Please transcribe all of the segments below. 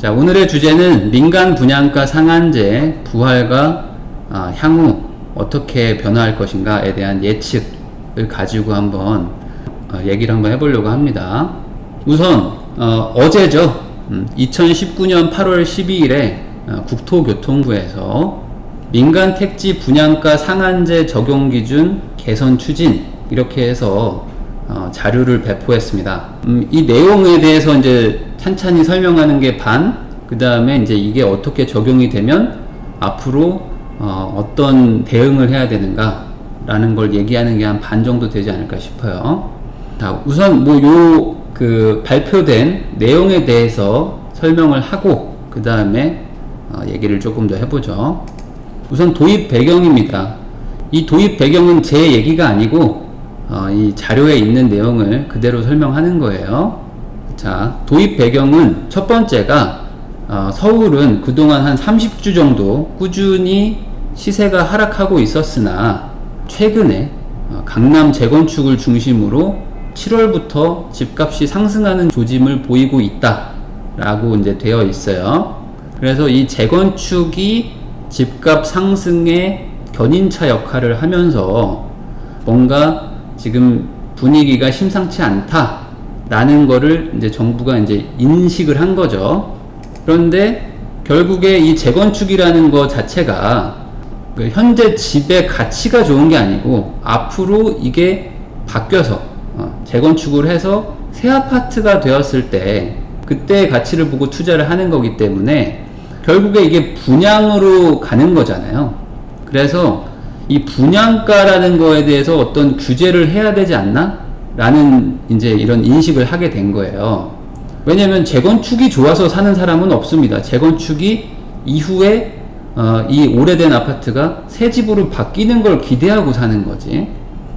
자, 오늘의 주제는 민간 분양가 상한제 부활과 향후 어떻게 변화할 것인가에 대한 예측을 가지고 한번 얘기를 한번 해보려고 합니다. 우선 어제죠. 2019년 8월 12일에 국토교통부에서 민간 택지 분양가 상한제 적용 기준 개선 추진 이렇게 해서 자료를 배포했습니다. 이 내용에 대해서 이제 찬찬히 설명하는 게 반, 그 다음에 이제 이게 어떻게 적용이 되면 앞으로 어떤 대응을 해야 되는가 라는 걸 얘기하는 게 한 반 정도 되지 않을까 싶어요. 자, 우선 그 발표된 내용에 대해서 설명을 하고 그 다음에 얘기를 조금 더 해보죠. 우선 도입 배경입니다. 이 도입 배경은 제 얘기가 아니고 이 자료에 있는 내용을 그대로 설명하는 거예요. 자, 도입 배경은 첫 번째가 서울은 그동안 한 30주 정도 꾸준히 시세가 하락하고 있었으나 최근에 강남 재건축을 중심으로 7월부터 집값이 상승하는 조짐을 보이고 있다 라고 이제 되어 있어요. 그래서 이 재건축이 집값 상승의 견인차 역할을 하면서 뭔가 지금 분위기가 심상치 않다 라는 거를 이제 정부가 이제 인식을 한 거죠. 그런데 결국에 이 재건축이라는 거 자체가 현재 집의 가치가 좋은 게 아니고 앞으로 이게 바뀌어서 재건축을 해서 새 아파트가 되었을 때 그때의 가치를 보고 투자를 하는 거기 때문에 결국에 이게 분양으로 가는 거잖아요. 그래서 이 분양가라는 거에 대해서 어떤 규제를 해야 되지 않나? 라는 이제 이런 인식을 하게 된 거예요. 왜냐면 재건축이 좋아서 사는 사람은 없습니다. 재건축이 이후에 이 오래된 아파트가 새 집으로 바뀌는 걸 기대하고 사는 거지.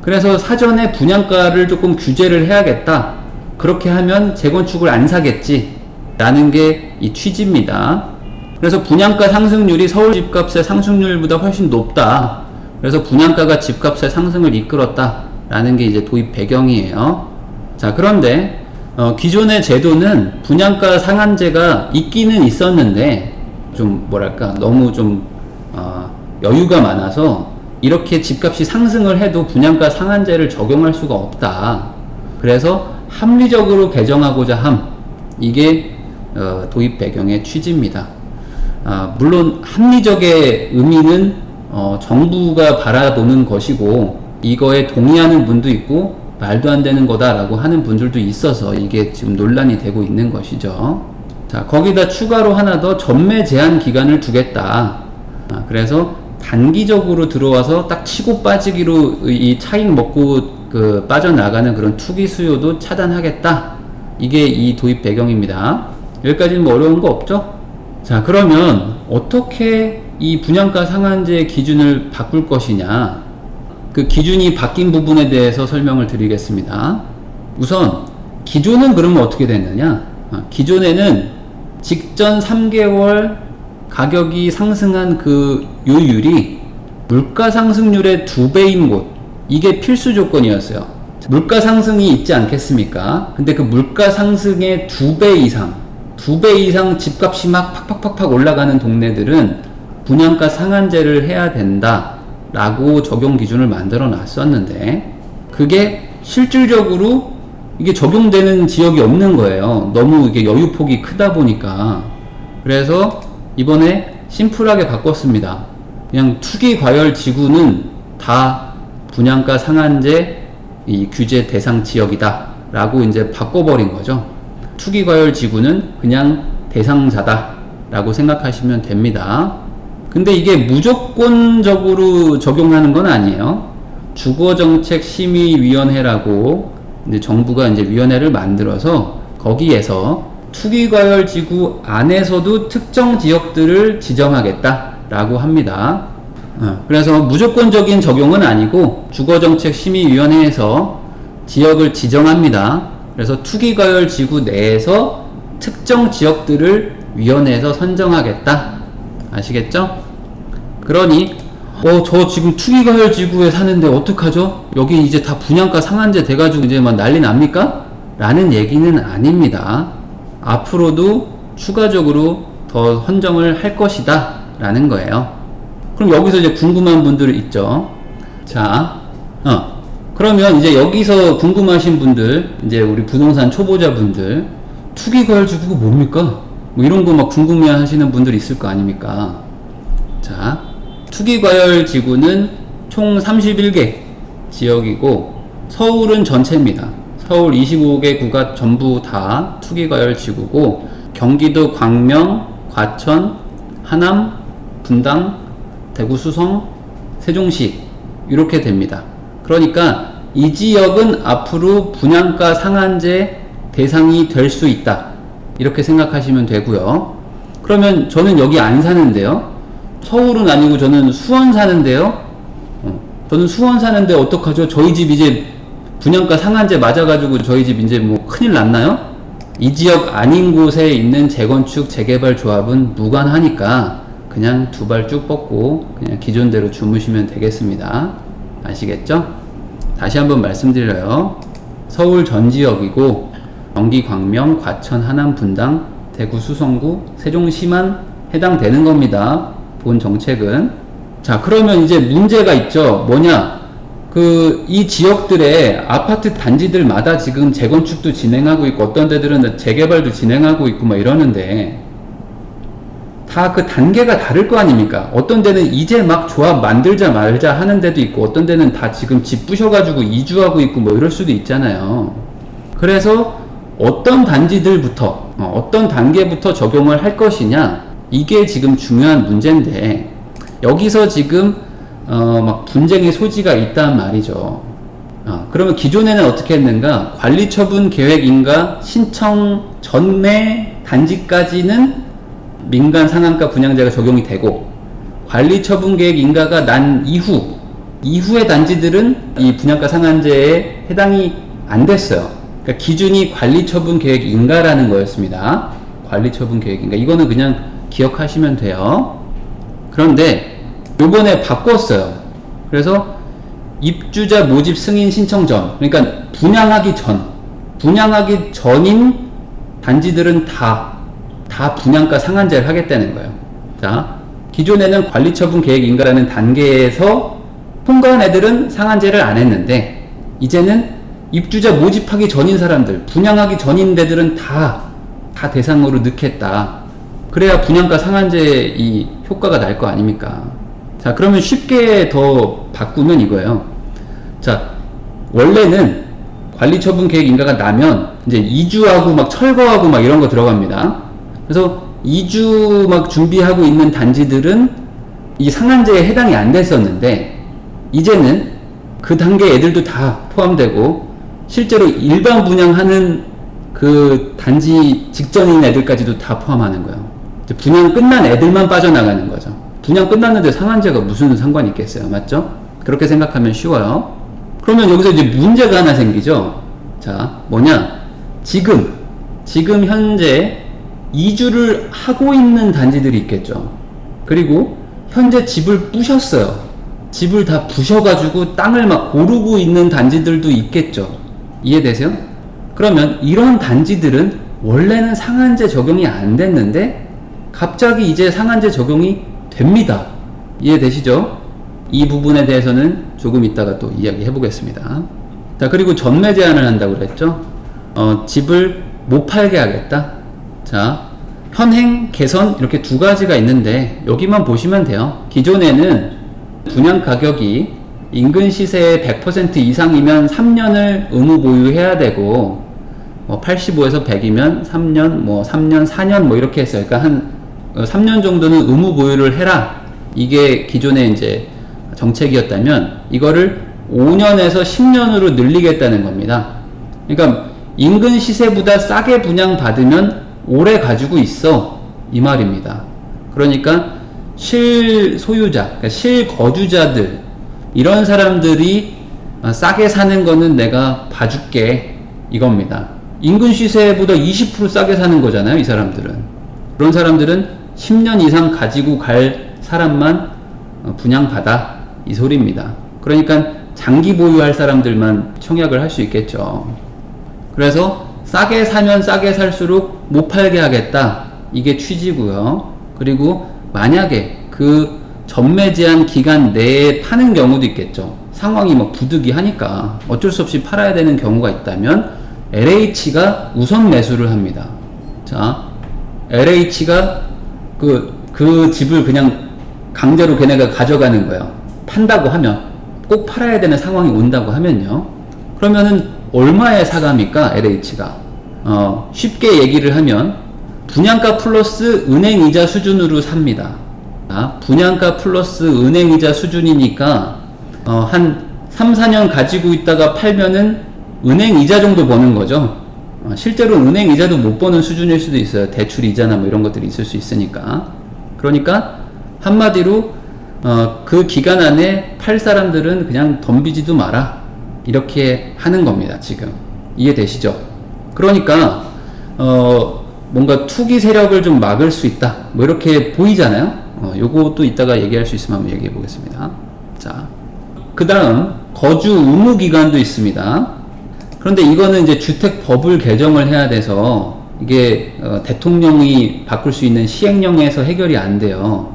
그래서 사전에 분양가를 조금 규제를 해야겠다. 그렇게 하면 재건축을 안 사겠지. 라는 게 이 취지입니다. 그래서 분양가 상승률이 서울 집값의 상승률보다 훨씬 높다. 그래서 분양가가 집값의 상승을 이끌었다. 라는 게 이제 도입 배경이에요. 자, 그런데 기존의 제도는 분양가 상한제가 있기는 있었는데 좀 뭐랄까 너무 좀 여유가 많아서 이렇게 집값이 상승을 해도 분양가 상한제를 적용할 수가 없다. 그래서 합리적으로 개정하고자 함. 이게 도입 배경의 취지입니다. 물론 합리적의 의미는 정부가 바라보는 것이고 이거에 동의하는 분도 있고 말도 안 되는 거다라고 하는 분들도 있어서 이게 지금 논란이 되고 있는 것이죠. 자, 거기다 추가로 하나 더 전매 제한 기간을 두겠다. 그래서 단기적으로 들어와서 딱 치고 빠지기로 이 차익 먹고 빠져나가는 그런 투기 수요도 차단하겠다. 이게 이 도입 배경입니다. 여기까지는 뭐 어려운 거 없죠? 자, 그러면 어떻게 이 분양가 상한제 기준을 바꿀 것이냐? 그 기준이 바뀐 부분에 대해서 설명을 드리겠습니다. 우선 기존은 그러면 어떻게 됐느냐? 기존에는 직전 3개월 가격이 상승한 그 요율이 물가 상승률의 2배인 곳, 이게 필수 조건이었어요. 물가 상승이 있지 않겠습니까? 근데 그 물가 상승의 2배 이상 집값이 막 팍팍팍팍 올라가는 동네들은 분양가 상한제를 해야 된다 라고 적용 기준을 만들어 놨었는데 그게 실질적으로 이게 적용되는 지역이 없는 거예요. 너무 이게 여유폭이 크다 보니까. 그래서 이번에 심플하게 바꿨습니다. 그냥 투기 과열 지구는 다 분양가 상한제 이 규제 대상 지역이다 라고 이제 바꿔버린 거죠. 투기 과열 지구는 그냥 대상자다 라고 생각하시면 됩니다. 근데 이게 무조건적으로 적용하는 건 아니에요. 주거정책심의위원회라고 이제 정부가 이제 위원회를 만들어서 거기에서 투기과열지구 안에서도 특정 지역들을 지정하겠다라고 합니다. 그래서 무조건적인 적용은 아니고 주거정책심의위원회에서 지역을 지정합니다. 그래서 투기과열지구 내에서 특정 지역들을 위원회에서 선정하겠다. 아시겠죠? 그러니 저 지금 투기과열 지구에 사는데 어떡하죠? 여기 이제 다 분양가 상한제 돼가지고 이제 막 난리 납니까? 라는 얘기는 아닙니다. 앞으로도 추가적으로 더 헌정을 할 것이다 라는 거예요. 그럼 여기서 이제 궁금한 분들 있죠. 자, 그러면 이제 여기서 궁금하신 분들, 이제 우리 부동산 초보자분들, 투기과열지구가 뭡니까? 뭐 이런 거 막 궁금해 하시는 분들 있을 거 아닙니까? 자, 투기과열지구는 총 31개 지역이고, 서울은 전체입니다. 서울 25개 구가 전부 다 투기과열지구고, 경기도 광명, 과천, 하남, 분당, 대구 수성, 세종시 이렇게 됩니다. 그러니까 이 지역은 앞으로 분양가 상한제 대상이 될 수 있다 이렇게 생각하시면 되고요. 그러면 저는 여기 안 사는데요, 서울은 아니고 저는 수원 사는데요, 저는 수원 사는데 어떡하죠? 저희 집 이제 분양가 상한제 맞아가지고 저희 집 이제 뭐 큰일 났나요? 이 지역 아닌 곳에 있는 재건축 재개발 조합은 무관하니까 그냥 두 발 쭉 뻗고 그냥 기존대로 주무시면 되겠습니다. 아시겠죠? 다시 한번 말씀드려요. 서울 전 지역이고 경기 광명, 과천, 하남, 분당, 대구 수성구, 세종시만 해당되는 겁니다. 본 정책은. 자, 그러면 이제 문제가 있죠. 뭐냐? 이 지역들의 아파트 단지들마다 지금 재건축도 진행하고 있고 어떤 데들은 재개발도 진행하고 있고 막 이러는데 다 그 단계가 다를 거 아닙니까? 어떤 데는 이제 막 조합 만들자 말자 하는 데도 있고 어떤 데는 다 지금 집 부셔가지고 이주하고 있고 뭐 이럴 수도 있잖아요. 그래서 어떤 단지들부터 어떤 단계부터 적용을 할 것이냐, 이게 지금 중요한 문제인데 여기서 지금 막 분쟁의 소지가 있단 말이죠. 그러면 기존에는 어떻게 했는가? 관리처분 계획인가 신청 전매 단지까지는 민간 상한가 분양제가 적용이 되고, 관리처분 계획 인가가 난 이후의 단지들은 이 분양가 상한제에 해당이 안 됐어요. 그러니까 기준이 관리처분 계획 인가라는 거였습니다. 관리처분 계획 인가. 이거는 그냥 기억하시면 돼요. 그런데 요번에 바꿨어요. 그래서 입주자 모집 승인 신청 전, 그러니까 분양하기 전인 단지들은 다 분양가 상한제를 하겠다는 거예요. 자, 기존에는 관리처분 계획 인가라는 단계에서 통과한 애들은 상한제를 안 했는데 이제는 입주자 모집하기 전인 사람들, 분양하기 전인 데들은 다 대상으로 넣겠다. 그래야 분양가 상한제 이 효과가 날 거 아닙니까? 자, 그러면 쉽게 더 바꾸면 이거예요. 자, 원래는 관리처분 계획 인가가 나면 이제 이주하고 막 철거하고 막 이런 거 들어갑니다. 그래서 이주 막 준비하고 있는 단지들은 이 상한제에 해당이 안 됐었는데 이제는 그 단계 애들도 다 포함되고 실제로 일반 분양하는 그 단지 직전인 애들까지도 다 포함하는 거예요. 분양 끝난 애들만 빠져나가는 거죠. 분양 끝났는데 상한제가 무슨 상관이 있겠어요. 맞죠? 그렇게 생각하면 쉬워요. 그러면 여기서 이제 문제가 하나 생기죠. 자, 뭐냐? 지금 현재 이주를 하고 있는 단지들이 있겠죠. 그리고 현재 집을 부셨어요. 집을 다 부셔가지고 땅을 막 고르고 있는 단지들도 있겠죠. 이해되세요? 그러면 이런 단지들은 원래는 상한제 적용이 안 됐는데 갑자기 이제 상한제 적용이 됩니다. 이해되시죠? 이 부분에 대해서는 조금 이따가 또 이야기 해보겠습니다. 자, 그리고 전매 제한을 한다고 그랬죠? 집을 못 팔게 하겠다. 자, 현행, 개선 이렇게 두 가지가 있는데 여기만 보시면 돼요. 기존에는 분양 가격이 인근 시세의 100% 이상이면 3년을 의무 보유해야 되고 85에서 100이면 3년, 3년, 4년 이렇게 했어요. 그러니까 한 3년 정도는 의무 보유를 해라. 이게 기존의 이제 정책이었다면 이거를 5년에서 10년으로 늘리겠다는 겁니다. 그러니까 인근 시세보다 싸게 분양받으면 오래 가지고 있어 이 말입니다. 그러니까 실소유자, 그러니까 실거주자들 이런 사람들이 싸게 사는 거는 내가 봐줄게 이겁니다. 인근 시세보다 20% 싸게 사는 거잖아요. 이 사람들은. 그런 사람들은 10년 이상 가지고 갈 사람만 분양받아 이 소리입니다. 그러니까 장기 보유할 사람들만 청약을 할 수 있겠죠. 그래서 싸게 사면 싸게 살수록 못 팔게 하겠다 이게 취지고요. 그리고 만약에 그 전매제한 기간 내에 파는 경우도 있겠죠. 상황이 뭐 부득이 하니까 어쩔 수 없이 팔아야 되는 경우가 있다면 LH가 우선 매수를 합니다. 자, LH가 그 집을 그냥 강제로 걔네가 가져가는 거예요. 판다고 하면, 꼭 팔아야 되는 상황이 온다고 하면요. 그러면은 얼마에 사갑니까? LH가. 쉽게 얘기를 하면 분양가 플러스 은행이자 수준으로 삽니다. 분양가 플러스 은행이자 수준이니까 한 3, 4년 가지고 있다가 팔면은 은행이자 정도 버는 거죠. 실제로 은행이자도 못 버는 수준일 수도 있어요. 대출 이자나 뭐 이런 것들이 있을 수 있으니까. 그러니까 한마디로 그 기간 안에 팔 사람들은 그냥 덤비지도 마라, 이렇게 하는 겁니다. 지금 이해되시죠? 그러니까 뭔가 투기 세력을 좀 막을 수 있다, 뭐 이렇게 보이잖아요. 요것도 이따가 얘기할 수 있으면 한번 얘기해 보겠습니다. 자, 그 다음 거주 의무 기간도 있습니다. 그런데 이거는 이제 주택법을 개정을 해야 돼서 이게 대통령이 바꿀 수 있는 시행령에서 해결이 안 돼요.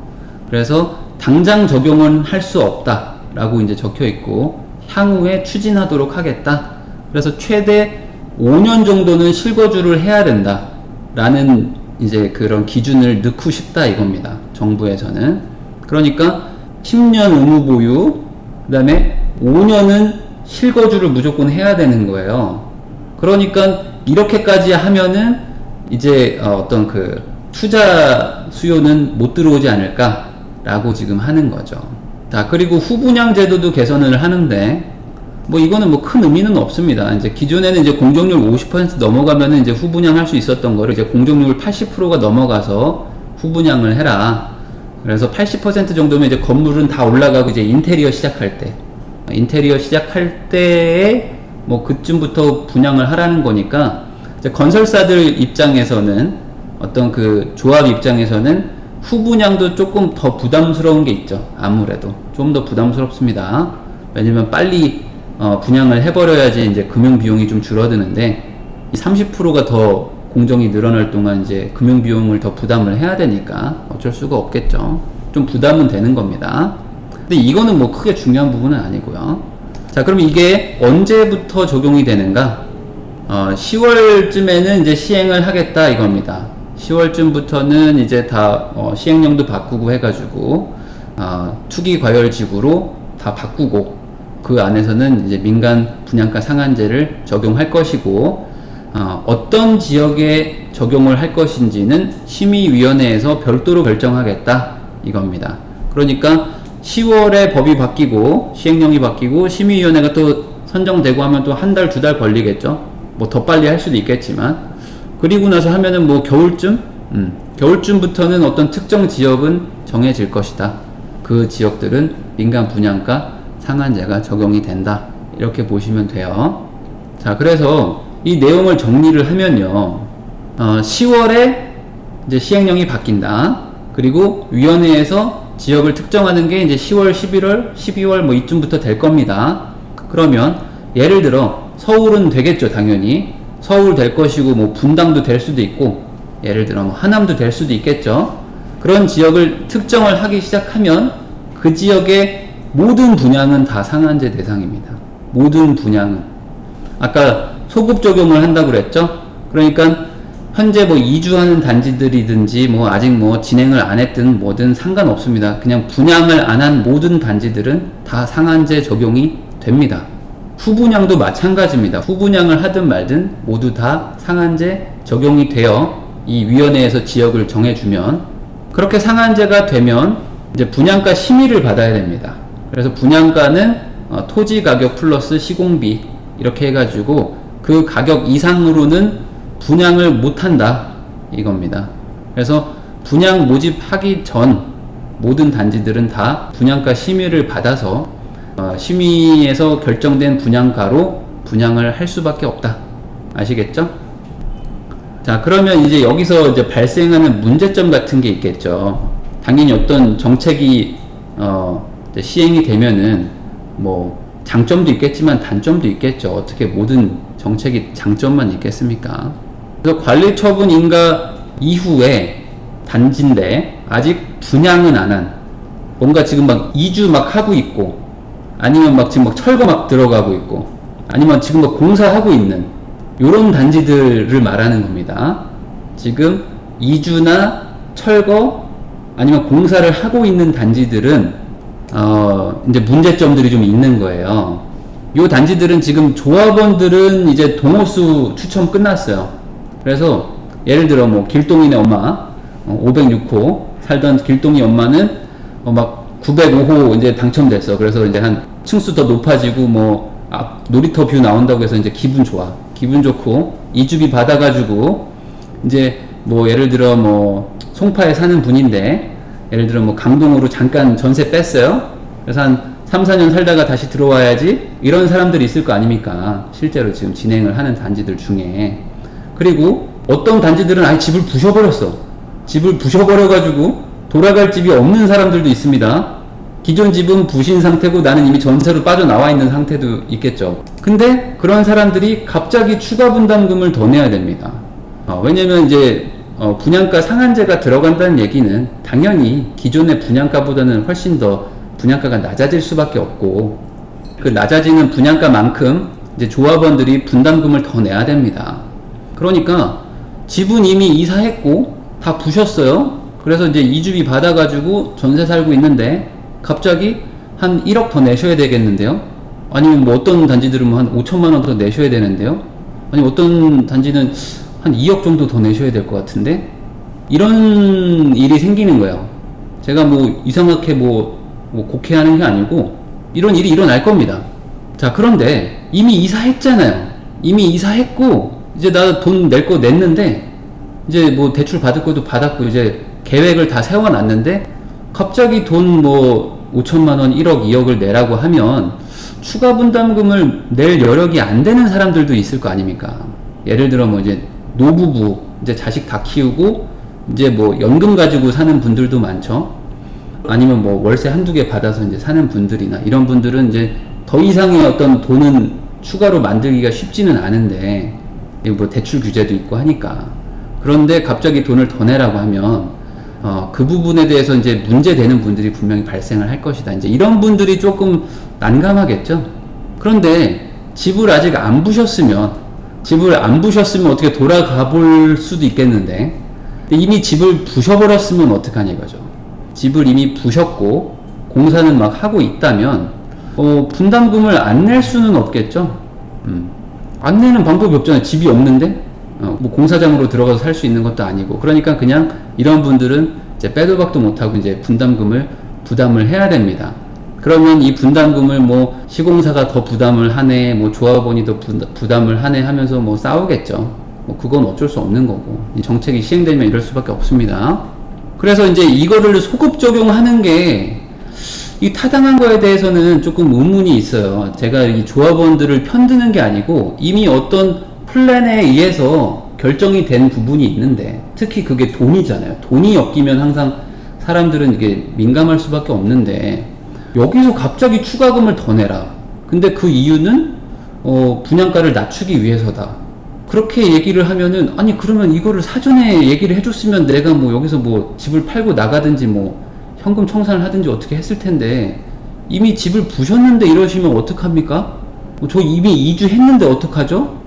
그래서 당장 적용은 할 수 없다 라고 이제 적혀 있고, 향후에 추진하도록 하겠다. 그래서 최대 5년 정도는 실거주를 해야 된다 라는 이제 그런 기준을 넣고 싶다 이겁니다. 정부에서는. 그러니까 10년 의무 보유, 그 다음에 5년은 실거주를 무조건 해야 되는 거예요. 그러니까 이렇게까지 하면은 이제 어떤 그 투자 수요는 못 들어오지 않을까 라고 지금 하는 거죠. 자, 그리고 후분양 제도도 개선을 하는데 뭐 이거는 뭐 큰 의미는 없습니다. 이제 기존에는 이제 공정률 50% 넘어가면은 이제 후분양할 수 있었던 거를 이제 공정률 80%가 넘어가서 후분양을 해라. 그래서 80% 정도면 이제 건물은 다 올라가고 이제 인테리어 시작할 때에 뭐 그쯤부터 분양을 하라는 거니까, 이제 건설사들 입장에서는, 어떤 그 조합 입장에서는 후분양도 조금 더 부담스러운 게 있죠. 아무래도 좀 더 부담스럽습니다. 왜냐면 빨리 분양을 해버려야지 이제 금융 비용이 좀 줄어드는데, 30%가 더 공정이 늘어날 동안 이제 금융 비용을 더 부담을 해야 되니까 어쩔 수가 없겠죠. 좀 부담은 되는 겁니다. 근데 이거는 뭐 크게 중요한 부분은 아니고요. 자, 그럼 이게 언제부터 적용이 되는가? 10월쯤에는 이제 시행을 하겠다 이겁니다. 10월쯤부터는 이제 다 시행령도 바꾸고 해가지고 투기 과열지구로 다 바꾸고, 그 안에서는 이제 민간 분양가 상한제를 적용할 것이고, 어떤 지역에 적용을 할 것인지는 심의위원회에서 별도로 결정하겠다 이겁니다. 그러니까 10월에 법이 바뀌고 시행령이 바뀌고 심의위원회가 또 선정되고 하면 또 한 달, 두 달 걸리겠죠. 뭐 더 빨리 할 수도 있겠지만, 그리고 나서 하면은 뭐 겨울쯤부터는 어떤 특정 지역은 정해질 것이다. 그 지역들은 민간 분양가 상한제가 적용이 된다. 이렇게 보시면 돼요. 자, 그래서 이 내용을 정리를 하면요. 10월에 이제 시행령이 바뀐다. 그리고 위원회에서 지역을 특정하는 게 이제 10월, 11월, 12월 뭐 이쯤부터 될 겁니다. 그러면 예를 들어 서울은 되겠죠, 당연히. 서울 될 것이고, 뭐 분당도 될 수도 있고, 예를 들어 뭐 하남도 될 수도 있겠죠. 그런 지역을 특정을 하기 시작하면 그 지역의 모든 분양은 다 상한제 대상입니다. 모든 분양은. 아까 소급 적용을 한다고 그랬죠. 그러니까 현재 뭐 이주하는 단지들이든지 뭐 아직 뭐 진행을 안 했든 뭐든 상관없습니다. 그냥 분양을 안 한 모든 단지들은 다 상한제 적용이 됩니다. 후분양도 마찬가지입니다. 후분양을 하든 말든 모두 다 상한제 적용이 되어 이 위원회에서 지역을 정해주면, 그렇게 상한제가 되면 이제 분양가 심의를 받아야 됩니다. 그래서 분양가는 토지 가격 플러스 시공비 이렇게 해가지고 그 가격 이상으로는 분양을 못한다 이겁니다. 그래서 분양 모집하기 전 모든 단지들은 다 분양가 심의를 받아서 심의에서 결정된 분양가로 분양을 할 수밖에 없다. 아시겠죠? 자, 그러면 이제 여기서 이제 발생하는 문제점 같은 게 있겠죠. 당연히 어떤 정책이 이제 시행이 되면은 뭐 장점도 있겠지만 단점도 있겠죠. 어떻게 모든 정책이 장점만 있겠습니까? 그래서 관리처분 인가 이후에 단지인데 아직 분양은 안 한, 뭔가 지금 막 이주 막 하고 있고, 아니면 막 지금 막 철거 막 들어가고 있고, 아니면 지금 막 공사하고 있는 요런 단지들을 말하는 겁니다. 지금 이주나 철거 아니면 공사를 하고 있는 단지들은 이제 문제점들이 좀 있는 거예요. 요 단지들은 지금 조합원들은 이제 동호수 추첨 끝났어요. 그래서 예를 들어 뭐 길동이네 엄마 506호 살던 길동이 엄마는 막 905호 이제 당첨됐어. 그래서 이제 한 층수 더 높아지고 뭐 놀이터 뷰 나온다고 해서 이제 기분 좋아. 기분 좋고 이주비 받아가지고 이제 뭐 예를 들어 뭐 송파에 사는 분인데 예를 들어 뭐 강동으로 잠깐 전세 뺐어요. 그래서 한 3, 4년 살다가 다시 들어와야지, 이런 사람들이 있을 거 아닙니까? 실제로 지금 진행을 하는 단지들 중에. 그리고 어떤 단지들은 아예 집을 부셔버렸어. 집을 부셔버려가지고 돌아갈 집이 없는 사람들도 있습니다. 기존 집은 부신 상태고 나는 이미 전세로 빠져나와 있는 상태도 있겠죠. 근데 그런 사람들이 갑자기 추가 분담금을 더 내야 됩니다. 왜냐면 이제 분양가 상한제가 들어간다는 얘기는 당연히 기존의 분양가보다는 훨씬 더 분양가가 낮아질 수밖에 없고, 그 낮아지는 분양가만큼 이제 조합원들이 분담금을 더 내야 됩니다. 그러니까 집은 이미 이사했고 다 부셨어요. 그래서 이제 이주비 받아가지고 전세 살고 있는데 갑자기 한 1억 더 내셔야 되겠는데요? 아니면 뭐 어떤 단지들은 한 5천만 원 더 내셔야 되는데요? 아니면 어떤 단지는 한 2억 정도 더 내셔야 될 것 같은데, 이런 일이 생기는 거예요. 제가 뭐 이상하게 뭐 곡해하는 게 아니고 이런 일이 일어날 겁니다. 자, 그런데 이미 이사했잖아요. 이미 이사했고 이제 나 돈 낼 거 냈는데 이제 뭐 대출 받을 것도 받았고 이제 계획을 다 세워놨는데 갑자기 돈 뭐 5천만 원, 1억, 2억을 내라고 하면 추가 분담금을 낼 여력이 안 되는 사람들도 있을 거 아닙니까? 예를 들어 뭐 이제 노부부 이제 자식 다 키우고 이제 뭐 연금 가지고 사는 분들도 많죠. 아니면 뭐 월세 한두 개 받아서 이제 사는 분들이나 이런 분들은 이제 더 이상의 어떤 돈은 추가로 만들기가 쉽지는 않은데 뭐 대출 규제도 있고 하니까, 그런데 갑자기 돈을 더 내라고 하면 그 부분에 대해서 이제 문제되는 분들이 분명히 발생을 할 것이다. 이제 이런 분들이 조금 난감하겠죠. 그런데 집을 아직 안 부셨으면 어떻게 돌아가 볼 수도 있겠는데, 이미 집을 부셔버렸으면 어떡하냐 이거죠. 집을 이미 부셨고 공사는 막 하고 있다면 분담금을 안 낼 수는 없겠죠. 안 내는 방법이 없잖아요. 집이 없는데 뭐 공사장으로 들어가서 살 수 있는 것도 아니고. 그러니까 그냥 이런 분들은 이제 빼도 박도 못하고 이제 분담금을 부담을 해야 됩니다. 그러면 이 분담금을 뭐 시공사가 더 부담을 하네, 뭐 조합원이 더 부담을 하네 하면서 뭐 싸우겠죠. 뭐 그건 어쩔 수 없는 거고, 이 정책이 시행되면 이럴 수밖에 없습니다. 그래서 이제 이거를 소급 적용하는 게 이 타당한 거에 대해서는 조금 의문이 있어요. 제가 이 조합원들을 편드는 게 아니고 이미 어떤 플랜에 의해서 결정이 된 부분이 있는데, 특히 그게 돈이잖아요. 돈이 엮이면 항상 사람들은 이게 민감할 수밖에 없는데 여기서 갑자기 추가금을 더 내라. 근데 그 이유는 분양가를 낮추기 위해서다. 그렇게 얘기를 하면은, 아니 그러면 이거를 사전에 얘기를 해줬으면 내가 뭐 여기서 뭐 집을 팔고 나가든지 뭐 현금 청산을 하든지 어떻게 했을 텐데, 이미 집을 부셨는데 이러시면 어떡합니까? 저 이미 이주했는데 어떡하죠?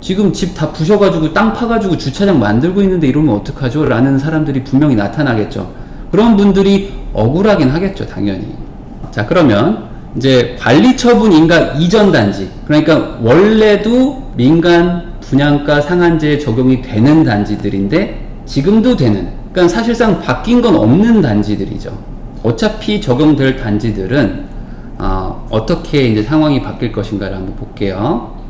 지금 집 다 부셔가지고 땅 파가지고 주차장 만들고 있는데 이러면 어떡하죠? 라는 사람들이 분명히 나타나겠죠. 그런 분들이 억울하긴 하겠죠, 당연히. 자, 그러면 이제 관리처분인가 이전 단지, 그러니까 원래도 민간 분양가 상한제 적용이 되는 단지들인데 지금도 되는, 그러니까 사실상 바뀐 건 없는 단지들이죠. 어차피 적용될 단지들은 어떻게 이제 상황이 바뀔 것인가를 한번 볼게요.